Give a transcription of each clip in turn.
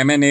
MNA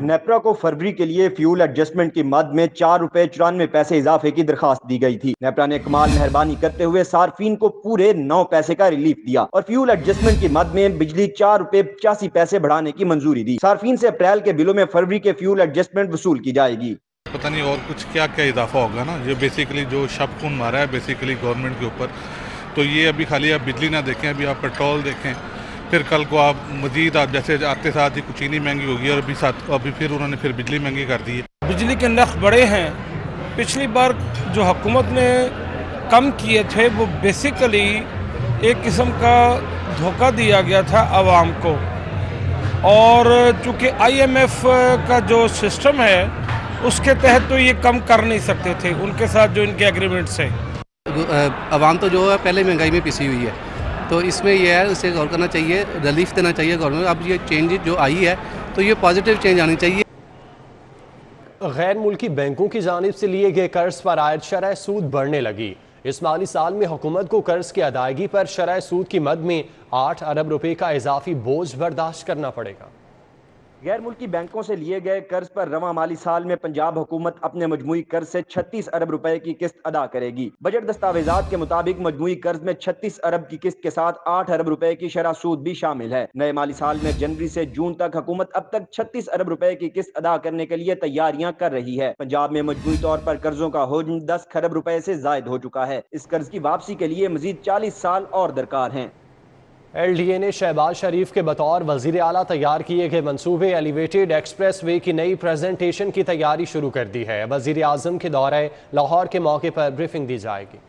NEPRA کو فروری کے لیے فیول ایڈجسٹمنٹ کی مد میں 4 روپے 94 پیسے اضافے کی درخواست دی گئی تھی۔ نیپرا نے کمال مہربانی کرتے ہوئے صارفین کو پورے 9 پیسے کا ریلیف دیا اور فیول ایڈجسٹمنٹ کی مد میں بجلی 4 روپے 85 پیسے بڑھانے کی منظوری دی۔ صارفین سے اپریل کے بلوں میں فروری کے فیول ایڈجسٹمنٹ وصول کی جائے گی۔ پتہ نہیں اور کچھ کیا کیا اضافہ ہوگا نا، یہ بیسیکلی جو شب خون مارا ہے بیسیکلی گورنمنٹ کے اوپر، تو یہ ابھی خالی آپ بجلی نہ دیکھیں، ابھی آپ پیٹرول دیکھیں، پھر کل کو آپ مزید آپ جیسے آتے ساتھ ہی کچھ چینی مہنگی ہوگی اور ابھی پھر انہوں نے پھر بجلی مہنگی کر دی ہے۔ بجلی کے نرخ بڑے ہیں، پچھلی بار جو حکومت نے کم کیے تھے وہ بیسیکلی ایک قسم کا دھوکہ دیا گیا تھا عوام کو، اور چونکہ IMF کا جو سسٹم ہے اس کے تحت تو یہ کم کر نہیں سکتے تھے، ان کے ساتھ جو ان کے ایگریمنٹس ہیں۔ عوام تو جو ہے پہلے مہنگائی میں پسی ہوئی ہے، تو اس میں یہ ہے اسے غور کرنا چاہیے، ریلیف دینا چاہیے گورنمنٹ۔ اب یہ چینج جو آئی ہے تو یہ پازیٹیو چینج آنی چاہیے۔ غیر ملکی بینکوں کی جانب سے لیے گئے قرض پر عائد شرح سود بڑھنے لگی۔ اس مالی سال میں حکومت کو قرض کی ادائیگی پر شرح سود کی مد میں 8 ارب روپے کا اضافی بوجھ برداشت کرنا پڑے گا۔ غیر ملکی بینکوں سے لیے گئے قرض پر رواں مالی سال میں پنجاب حکومت اپنے مجموعی قرض سے 36 ارب روپے کی قسط ادا کرے گی۔ بجٹ دستاویزات کے مطابق مجموعی قرض میں 36 ارب کی قسط کے ساتھ 8 ارب روپے کی شرح سود بھی شامل ہے۔ نئے مالی سال میں جنوری سے جون تک حکومت اب تک 36 ارب روپے کی قسط ادا کرنے کے لیے تیاریاں کر رہی ہے۔ پنجاب میں مجموعی طور پر قرضوں کا حجم 10 ارب روپے سے زائد ہو چکا ہے۔ اس قرض کی واپسی کے لیے مزید 40 سال اور درکار ہیں۔ LDA نے شہباز شریف کے بطور وزیر اعلیٰ تیار کیے گئے منصوبے ایلیویٹڈ ایکسپریس وے کی نئی پریزنٹیشن کی تیاری شروع کر دی ہے۔ وزیر اعظم کے دورہ لاہور کے موقع پر بریفنگ دی جائے گی۔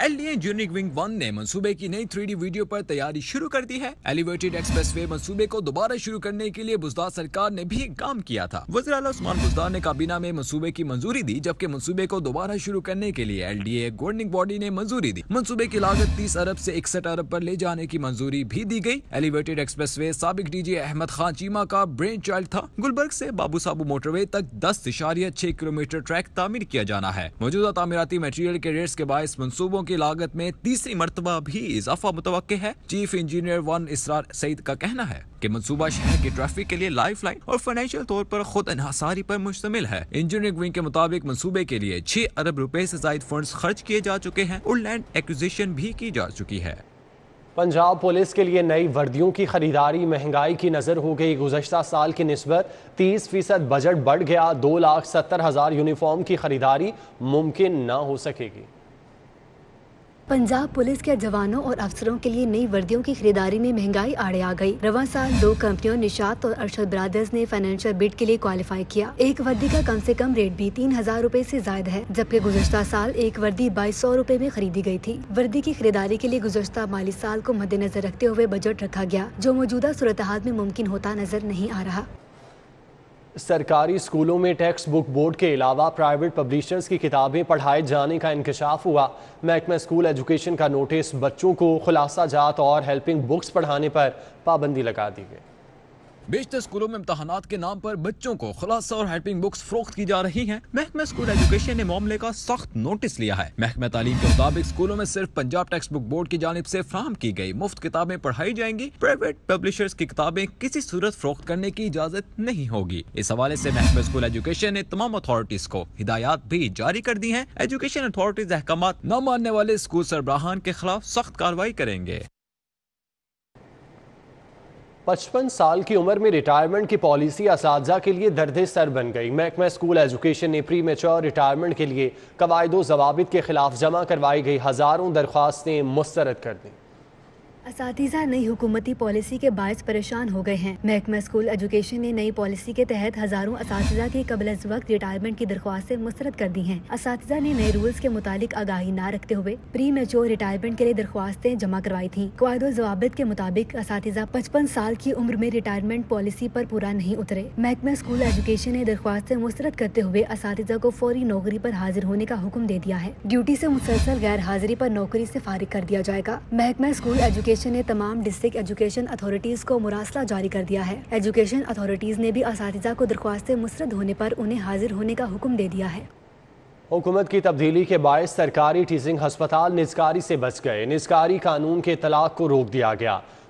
LDA انجینئرنگ ونگ 1 نے منصوبے کی نئی 3D ویڈیو پر تیاری شروع کر دی ہے۔ ایلیویٹڈ ایکسپریس وے منصوبے کو دوبارہ شروع کرنے کے لیے بزدار سرکار نے بھی کام کیا تھا۔ وزیر اعلیٰ عثمان بزدار نے کابینہ میں منصوبے کی منظوری دی، جبکہ منصوبے کو دوبارہ شروع کرنے کے لیے LDA گورننگ باڈی نے منظوری دی۔ منصوبے کی لاگت 30 ارب سے 61 ارب پر لے جانے کی منظوری بھی دی گئی۔ ایلیویٹڈ ایکسپریس وے سابق DG احمد خان چیمہ کا برین چائلڈ تھا۔ گلبرگ سے بابو سابو موٹر وے تک 10.6 کلومیٹر ٹریک تعمیر کیا جانا ہے۔ موجودہ تعمیراتی میٹیریل کے ریٹس کے باعث منصوبوں کی لاگت میں تیسری مرتبہ بھی اضافہ متوقع ہے۔ چیف انجینئر 1 اسرار سعید کا کہنا ہے کہ منصوبہ شہر کی ٹریفک کے لیے لائف لائن اور فائنینشیل طور پر خود انحصاری پر مشتمل ہے۔ انجینئرنگ ونگ کے مطابق منصوبے کے لیے 6 ارب روپے سے زائد فنڈز خرچ کیے جا چکے ہیں اور لینڈ ایکوزیشن بھی کی جا چکی ہے۔ پنجاب پولیس کے لیے نئی وردیوں کی خریداری مہنگائی کی نظر ہو گئی۔ گزشتہ سال کی نسبت 30% بجٹ بڑھ گیا۔ 2,70,000 یونیفارم کی خریداری ممکن نہ ہو سکے گی۔ پنجاب پولیس کے جوانوں اور افسروں کے لیے نئی وردیوں کی خریداری میں مہنگائی آڑے آ گئی۔ رواں سال 2 کمپنیوں نشاط اور ارشد برادرز نے فائنینشیل بڈ کے لیے کوالیفائی کیا۔ ایک وردی کا کم سے کم ریٹ بھی 3,000 روپے سے زائد ہے، جبکہ گزشتہ سال ایک وردی 2,200 روپے میں خریدی گئی تھی۔ وردی کی خریداری کے لیے گزشتہ مالی سال کو مد نظر رکھتے ہوئے بجٹ رکھا گیا، جو موجودہ صورتحال میں ممکن ہوتا نظر نہیں آ رہا۔ سرکاری اسکولوں میں ٹیکسٹ بک بورڈ کے علاوہ پرائیویٹ پبلیشرز کی کتابیں پڑھائے جانے کا انکشاف ہوا۔ محکمہ اسکول ایجوکیشن کا نوٹس بچوں کو خلاصہ جات اور ہیلپنگ بکس پڑھانے پر پابندی لگا دی گئی۔ بیشتر اسکولوں میں امتحانات کے نام پر بچوں کو خلاصہ اور ہیلپنگ بکس فروخت کی جا رہی ہیں۔ محکمہ اسکول ایجوکیشن نے معاملے کا سخت نوٹس لیا ہے۔ محکمہ تعلیم کے مطابق اسکولوں میں صرف پنجاب ٹیکسٹ بک بورڈ کی جانب سے فراہم کی گئی مفت کتابیں پڑھائی جائیں گی۔ پرائیویٹ پبلشرز کی کتابیں کسی صورت فروخت کرنے کی اجازت نہیں ہوگی۔ اس حوالے سے محکمہ اسکول ایجوکیشن نے تمام اتھارٹیز کو ہدایات بھی جاری کر دی ہیں۔ ایجوکیشن اتھارٹیز احکامات نہ ماننے والے اسکول سربراہان کے خلاف سخت کارروائی کریں گے۔ 55 سال کی عمر میں ریٹائرمنٹ کی پالیسی اساتذہ کے لیے درد سر بن گئی۔ محکمہ اسکول ایجوکیشن نے پری میچور ریٹائرمنٹ کے لیے قواعد و ضوابط کے خلاف جمع کروائی گئی ہزاروں درخواستیں مسترد کر دیں۔ اساتذہ نئی حکومتی پالیسی کے باعث پریشان ہو گئے ہیں۔ محکمہ اسکول ایجوکیشن نے نئی پالیسی کے تحت ہزاروں اساتذہ کی قبل از وقت ریٹائرمنٹ کی درخواستیں مسترد کر دی ہیں۔ اساتذہ نے نئے رولز کے متعلق آگاہی نہ رکھتے ہوئے پری میچور ریٹائرمنٹ کے لیے درخواستیں جمع کروائی تھیں۔ قواعد و ضوابط کے مطابق اساتذہ 55 سال کی عمر میں ریٹائرمنٹ پالیسی پر پورا نہیں اترے۔ محکمہ اسکول ایجوکیشن نے درخواستیں مسترد کرتے ہوئے اساتذہ کو فوری نوکری پر حاضر ہونے کا حکم دے دیا ہے۔ ڈیوٹی سے مسلسل غیر حاضری پر نوکری سے فارغ کر دیا جائے گا۔ محکمہ اسکول ایجوکیشن نے تمام ڈسٹرکٹ ایجوکیشن اتھارٹیز کو مراسلہ جاری کر دیا ہے۔ ایجوکیشن اتھارٹیز نے بھی اساتذہ کو درخواستیں مسترد ہونے پر انہیں حاضر ہونے کا حکم دے دیا ہے۔ حکومت کی تبدیلی کے باعث سرکاری ٹیچنگ ہسپتال نجکاری سے بچ گئے۔ نجکاری قانون کے اطلاق کو روک دیا گیا۔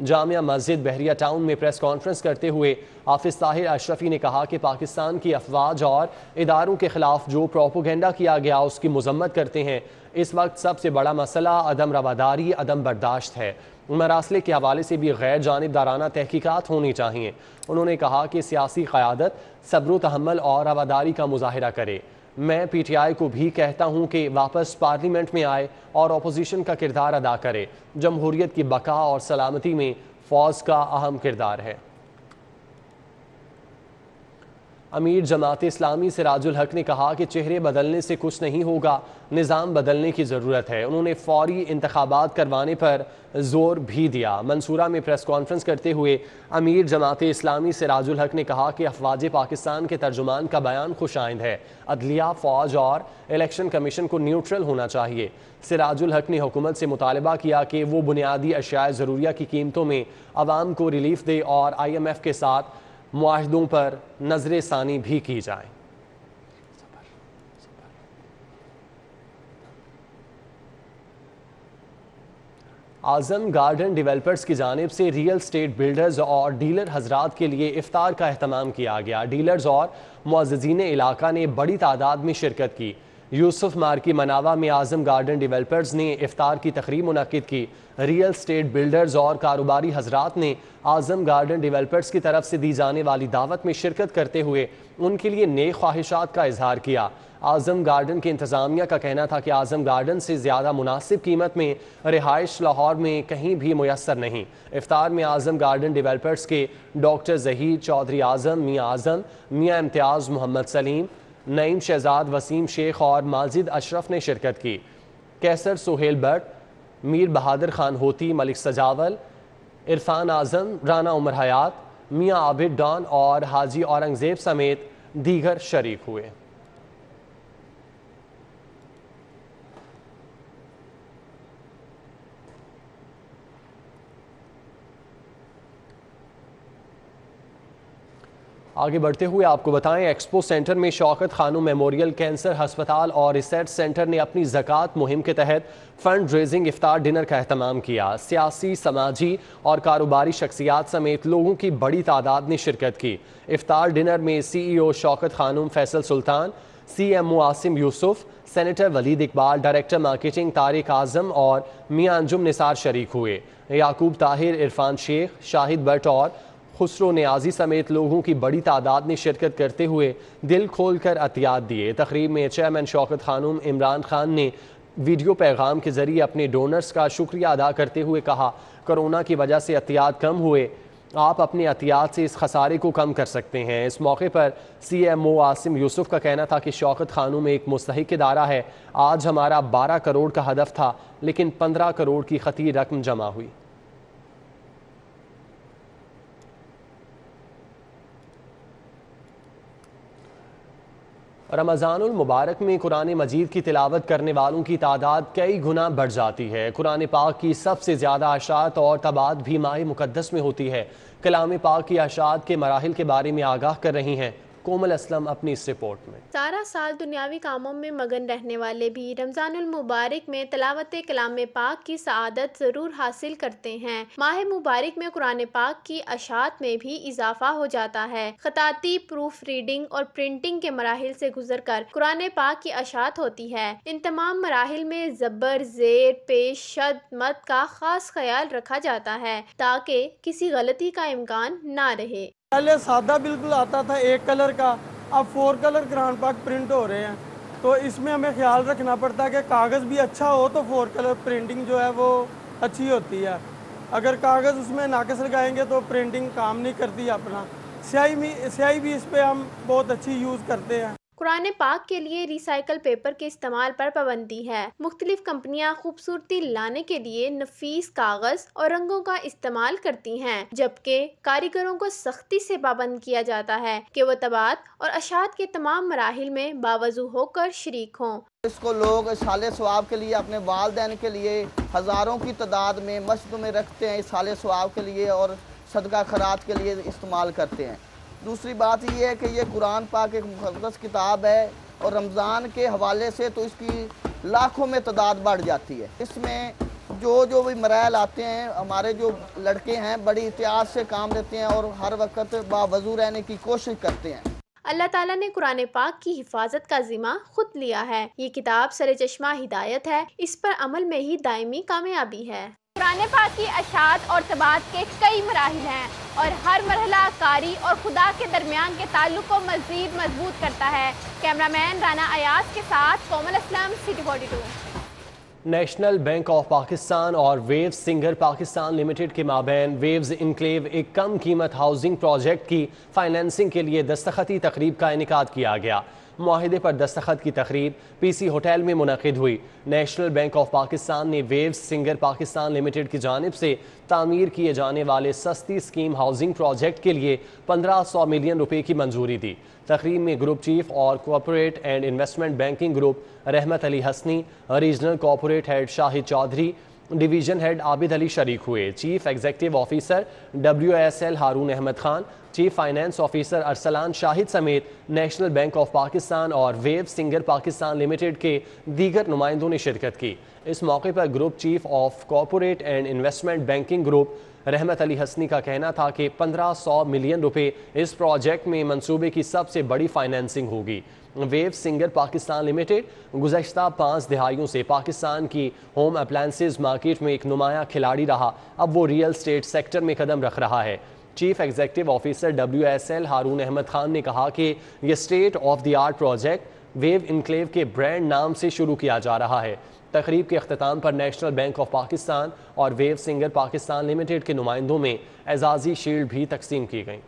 جامعہ مسجد بحریہ ٹاؤن میں پریس کانفرنس کرتے ہوئے حافظ طاہر اشرفی نے کہا کہ پاکستان کی افواج اور اداروں کے خلاف جو پروپیگنڈا کیا گیا اس کی مذمت کرتے ہیں۔ اس وقت سب سے بڑا مسئلہ عدم رواداری، عدم برداشت ہے۔ مراسلے کے حوالے سے بھی غیر جانبدارانہ تحقیقات ہونی چاہیے۔ انہوں نے کہا کہ سیاسی قیادت صبر و تحمل اور رواداری کا مظاہرہ کرے۔ میں پی ٹی آئی کو بھی کہتا ہوں کہ واپس پارلیمنٹ میں آئے اور اپوزیشن کا کردار ادا کرے۔ جمہوریت کی بقا اور سلامتی میں فوج کا اہم کردار ہے۔ امیر جماعت اسلامی سراج الحق نے کہا کہ چہرے بدلنے سے کچھ نہیں ہوگا، نظام بدلنے کی ضرورت ہے۔ انہوں نے فوری انتخابات کروانے پر زور بھی دیا۔ منصورہ میں پریس کانفرنس کرتے ہوئے امیر جماعت اسلامی سراج الحق نے کہا کہ افواج پاکستان کے ترجمان کا بیان خوش آئند ہے۔ عدلیہ، فوج اور الیکشن کمیشن کو نیوٹرل ہونا چاہیے۔ سراج الحق نے حکومت سے مطالبہ کیا کہ وہ بنیادی اشیاء ضروریہ کی قیمتوں میں عوام کو ریلیف دے اور IMF کے ساتھ معاہدوں پر نظر ثانی بھی کی جائے۔ اعظم گارڈن ڈیولپرز کی جانب سے ریئل اسٹیٹ بلڈرز اور ڈیلر حضرات کے لیے افطار کا اہتمام کیا گیا۔ ڈیلرز اور معززین علاقہ نے بڑی تعداد میں شرکت کی۔ یوسف مارکی مناوا میں اعظم گارڈن ڈیولپرز نے افطار کی تقریب منعقد کی۔ ریئل اسٹیٹ بلڈرز اور کاروباری حضرات نے اعظم گارڈن ڈیولپرز کی طرف سے دی جانے والی دعوت میں شرکت کرتے ہوئے ان کے لیے نیک خواہشات کا اظہار کیا۔ اعظم گارڈن کے انتظامیہ کا کہنا تھا کہ اعظم گارڈن سے زیادہ مناسب قیمت میں رہائش لاہور میں کہیں بھی میسر نہیں۔ افطار میں اعظم گارڈن ڈیولپرز کے ڈاکٹر ظہیر چودھری اعظم، میاں اعظم، میاں امتیاز محمد سلیم، نعیم شہزاد، وسیم شیخ اور ماجد اشرف نے شرکت کی۔ کیسر سہیل بٹ، میر بہادر خان ہوتی، ملک سجاول، عرفان اعظم، رانا عمر حیات، میاں عابد ڈان اور حاجی اورنگزیب سمیت دیگر شریک ہوئے۔ آگے بڑھتے ہوئے آپ کو بتائیں، ایکسپو سینٹر میں شوکت خانم میموریل کینسر ہسپتال اور ریسرچ سینٹر نے اپنی زکوٰۃ مہم کے تحت فنڈ ریزنگ افطار ڈنر کا اہتمام کیا۔ سیاسی، سماجی اور کاروباری شخصیات سمیت لوگوں کی بڑی تعداد نے شرکت کی۔ افطار ڈنر میں CEO شوکت خانم فیصل سلطان، CMO عاصم یوسف، سینیٹر ولید اقبال، ڈائریکٹر مارکیٹنگ طارق اعظم اور میاں انجم نثار شریک ہوئے۔ یعقوب طاہر، عرفان شیخ، شاہد بٹ اور خسرو نیازی سمیت لوگوں کی بڑی تعداد نے شرکت کرتے ہوئے دل کھول کر عطیات دیے۔ تقریب میں چیئرمین شوکت خانم عمران خان نے ویڈیو پیغام کے ذریعے اپنے ڈونرز کا شکریہ ادا کرتے ہوئے کہا، کرونا کی وجہ سے عطیات کم ہوئے، آپ اپنے عطیات سے اس خسارے کو کم کر سکتے ہیں۔ اس موقع پر CMO عاصم یوسف کا کہنا تھا کہ شوکت خانم ایک مستحق ادارہ ہے۔ آج ہمارا 12 کروڑ کا ہدف تھا لیکن 15 کروڑ کی خطی رقم جمع ہوئی۔ رمضان المبارک میں قرآن مجید کی تلاوت کرنے والوں کی تعداد کئی گنا بڑھ جاتی ہے۔ قرآن پاک کی سب سے زیادہ اشاعت اور طباعت بھی ماہ مقدس میں ہوتی ہے۔ کلام پاک کی اشاعت کے مراحل کے بارے میں آگاہ کر رہی ہیں کومل اسلم اپنی اس رپورٹ میں۔ سارا سال دنیاوی کاموں میں مگن رہنے والے بھی رمضان المبارک میں تلاوت کلام پاک کی سعادت ضرور حاصل کرتے ہیں۔ ماہ مبارک میں قرآن پاک کی اشاعت میں بھی اضافہ ہو جاتا ہے۔ خطاطی، پروف ریڈنگ اور پرنٹنگ کے مراحل سے گزر کر قرآن پاک کی اشاعت ہوتی ہے۔ ان تمام مراحل میں زبر، زیر، پیش، شد، مد کا خاص خیال رکھا جاتا ہے تاکہ کسی غلطی کا امکان نہ رہے۔ پہلے سادہ بالکل آتا تھا ایک کلر کا، اب 4 کلر قرآن پاک پرنٹ ہو رہے ہیں، تو اس میں ہمیں خیال رکھنا پڑتا ہے کہ کاغذ بھی اچھا ہو تو 4 کلر پرنٹنگ جو ہے وہ اچھی ہوتی ہے۔ اگر کاغذ اس میں ناقص لگائیں گے تو پرنٹنگ کام نہیں کرتی اپنا۔ سیاہی بھی اس پہ ہم بہت اچھی یوز کرتے ہیں۔ قرآن پاک کے لیے ری سائیکل پیپر کے استعمال پر پابندی ہے۔ مختلف کمپنیاں خوبصورتی لانے کے لیے نفیس کاغذ اور رنگوں کا استعمال کرتی ہیں، جبکہ کاریگروں کو سختی سے پابند کیا جاتا ہے کہ وہ طباعت اور اشاعت کے تمام مراحل میں باوضو ہو کر شریک ہوں۔ اس کو لوگ اصحال ثواب کے لیے اپنے والدین کے لیے ہزاروں کی تعداد میں مسجد میں رکھتے ہیں، اصحال ثواب کے لیے اور صدقہ خیرات کے لیے استعمال کرتے ہیں۔ دوسری بات یہ ہے کہ یہ قرآن پاک ایک مقدس کتاب ہے اور رمضان کے حوالے سے تو اس کی لاکھوں میں تعداد بڑھ جاتی ہے۔ اس میں جو بھی مراحل آتے ہیں ہمارے جو لڑکے ہیں بڑی احتیاط سے کام لیتے ہیں اور ہر وقت باوضو رہنے کی کوشش کرتے ہیں۔ اللہ تعالیٰ نے قرآن پاک کی حفاظت کا ذمہ خود لیا ہے۔ یہ کتاب سر چشمہ ہدایت ہے، اس پر عمل میں ہی دائمی کامیابی ہے۔ قرآن پاک کی اشاعت اور ثبات کے کئی مراحل ہیں اور ہر مرحلہ قاری اور خدا کے درمیان کے تعلق کو مزید مضبوط کرتا ہے۔ کیمرامین رانا ایاز کے ساتھ Komal Aslam, City 42۔ National Bank of Pakistan اور ویوز سنگر پاکستان لمیٹڈ کے مابین ویوز انکلیو ایک کم قیمت ہاؤسنگ پروجیکٹ کی فائنینسنگ کے لیے دستخطی تقریب کا انعقاد کیا گیا۔ معاہدے پر دستخط کی تقریب پی سی ہوٹل میں منعقد ہوئی۔ نیشنل بینک آف پاکستان نے ویوز سنگر پاکستان لمیٹڈ کی جانب سے تعمیر کیے جانے والے سستی اسکیم ہاؤسنگ پروجیکٹ کے لیے 1500 ملین روپے کی منظوری دی۔ تقریب میں گروپ چیف اور corporate and investment banking group Rahmat Ali Hasni, regional corporate head Shahid Chaudhry, division head Abid Ali شریک ہوئے۔ Chief executive officer WSL Haroon Ahmad Khan, chief finance officer Arsalan Shahid سمیت نیشنل بینک آف پاکستان اور ویو سنگر پاکستان لمیٹڈ کے دیگر نمائندوں نے شرکت کی۔ اس موقع پر group chief of corporate and investment banking group Rahmat Ali Hasani کا کہنا تھا کہ 1500 ملین روپے اس پروجیکٹ میں منصوبے کی سب سے بڑی فائنینسنگ ہوگی۔ ویو سنگر پاکستان لمیٹڈ گزشتہ 5 دہائیوں سے پاکستان کی ہوم اپلائنسز مارکیٹ میں ایک نمایاں کھلاڑی رہا، اب وہ ریئل اسٹیٹ سیکٹر میں قدم رکھ رہا ہے۔ Chief executive officer WSL Haroon Ahmad Khan نے کہا کہ یہ state of the art project view enclave کے برانڈ نام سے شروع کیا جا رہا ہے۔ تقریب کے اختتام پر نیشنل بینک آف پاکستان اور ویو سنگر پاکستان لمیٹڈ کے نمائندوں میں اعزازی شیلڈ بھی تقسیم کی گئیں۔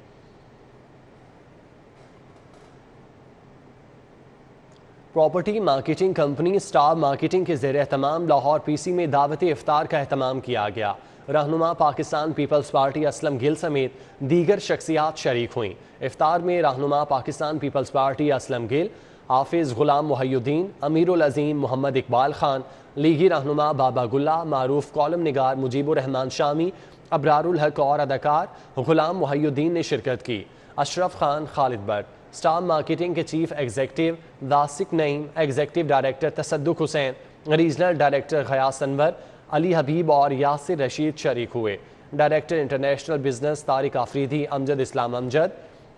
Property marketing company star Marketing کے زیر اہتمام لاہور PC میں دعوت افطار کا اہتمام کیا گیا۔ رہنما پاکستان پیپلز پارٹی اسلم گل سمیت دیگر شخصیات شریک ہوئیں۔ افطار میں رہنما پاکستان پیپلز پارٹی اسلم گل، حافظ غلام محی الدین، امیر العظیم محمد اقبال خان، لیگی رہنما بابا گلہ، معروف کالم نگار مجیب الرحمان شامی، ابرار الحق اور اداکار غلام محی الدین نے شرکت کی۔ اشرف خان، خالد بٹ، سٹار مارکیٹنگ کے چیف ایگزیکٹو داسک نعیم، ایگزیکٹو ڈائریکٹر تصدق حسین، ریجنل ڈائریکٹر غیاث انور، علی حبیب اور یاسر رشید شریک ہوئے۔ Director international business Tariq Afridi, Amjad Islam Amjad,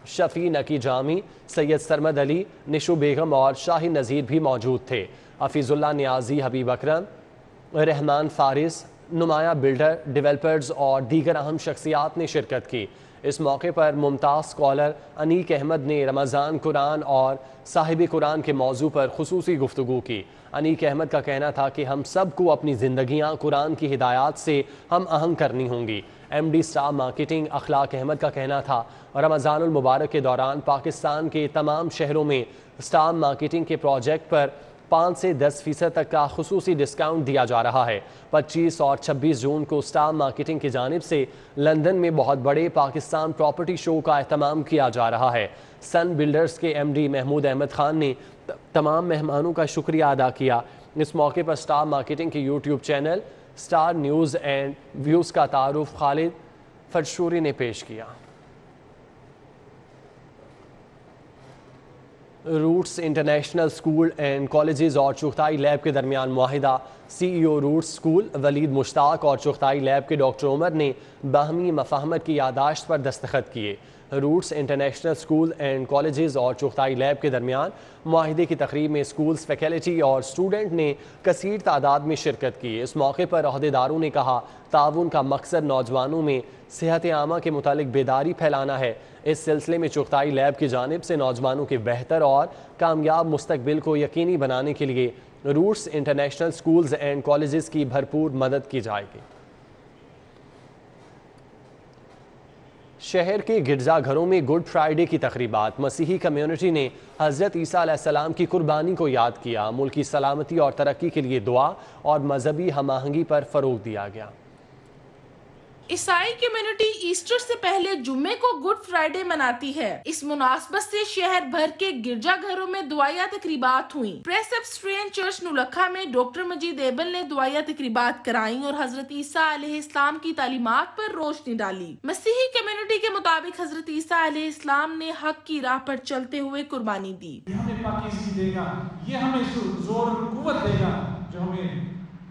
Shafi Naqi Jami, Syed Sarmad Ali, Nishu Begum اور شاہین نذیر بھی موجود تھے۔ حفیظ اللہ نیازی، حبیب اکرم، رحمان فارس، نمایاں بلڈر، ڈیولپرز اور دیگر اہم شخصیات نے شرکت کی۔ اس موقع پر ممتاز اسکالر انیک احمد نے رمضان قرآن اور صاحب قرآن کے موضوع پر خصوصی گفتگو کی۔ انیک احمد کا کہنا تھا کہ ہم سب کو اپنی زندگیاں قرآن کی ہدایات سے ہم آہنگ کرنی ہوں گی۔ MD سٹار مارکیٹنگ اخلاق احمد کا کہنا تھا رمضان المبارک کے دوران پاکستان کے تمام شہروں میں سٹار مارکیٹنگ کے پروجیکٹ پر 5 سے 10% تک کا خصوصی ڈسکاؤنٹ دیا جا رہا ہے۔ 25 اور 26 جون کو سٹار مارکیٹنگ کی جانب سے لندن میں بہت بڑے پاکستان پراپرٹی شو کا اہتمام کیا جا رہا ہے۔ سن بلڈرز کے MD محمود احمد خان نے تمام مہمانوں کا شکریہ ادا کیا۔ اس موقع پر سٹار مارکیٹنگ کے YouTube channel Star News and Views کا تعارف خالد فرشوری نے پیش کیا۔ Roots International School and Colleges اور چغتائی لیب کے درمیان معاہدہ۔ CEO Roots School Waleed Mushtaq اور چغتائی لیب کے ڈاکٹر عمر نے باہمی مفاہمت کی یادداشت پر دستخط کیے۔ Roots International School and Colleges اور چغتائی لیب کے درمیان معاہدے کی تقریب میں اسکولز فیکلٹی اور اسٹوڈنٹ نے کثیر تعداد میں شرکت کی۔ اس موقع پر عہدیداروں نے کہا تعاون کا مقصد نوجوانوں میں صحت عامہ کے متعلق بیداری پھیلانا ہے۔ اس سلسلے میں چغتائی لیب کی جانب سے نوجوانوں کے بہتر اور کامیاب مستقبل کو یقینی بنانے کے لیے roots international schools and colleges کی بھرپور مدد کی جائے گی۔ شہر کے گرجا گھروں میں گڈ فرائیڈے کی تقریبات۔ مسیحی کمیونٹی نے حضرت عیسیٰ علیہ السلام کی قربانی کو یاد کیا۔ ملکی سلامتی اور ترقی کے لیے دعا اور مذہبی ہم آہنگی پر فروغ دیا گیا۔ عیسائی کمیونٹی ایسٹر سے پہلے جمعے کو گڈ فرائیڈے مناتی ہے۔ اس مناسبت سے شہر بھر کے گرجا گھروں میں دعائیہ تقریبات ہوئیں۔ پریسبسٹرین چرچ نولکھا میں ڈاکٹر مجید ایبل نے دعائیہ تقریبات کرائیں اور حضرت عیسیٰ علیہ السلام کی تعلیمات پر روشنی ڈالی۔ مسیحی کمیونٹی کے مطابق حضرت عیسیٰ علیہ السلام نے حق کی راہ پر چلتے ہوئے قربانی دی۔ یہ ہمیں پاکیزگی دے گا، یہ ہمیں زور قوت دے گا جو ہمیں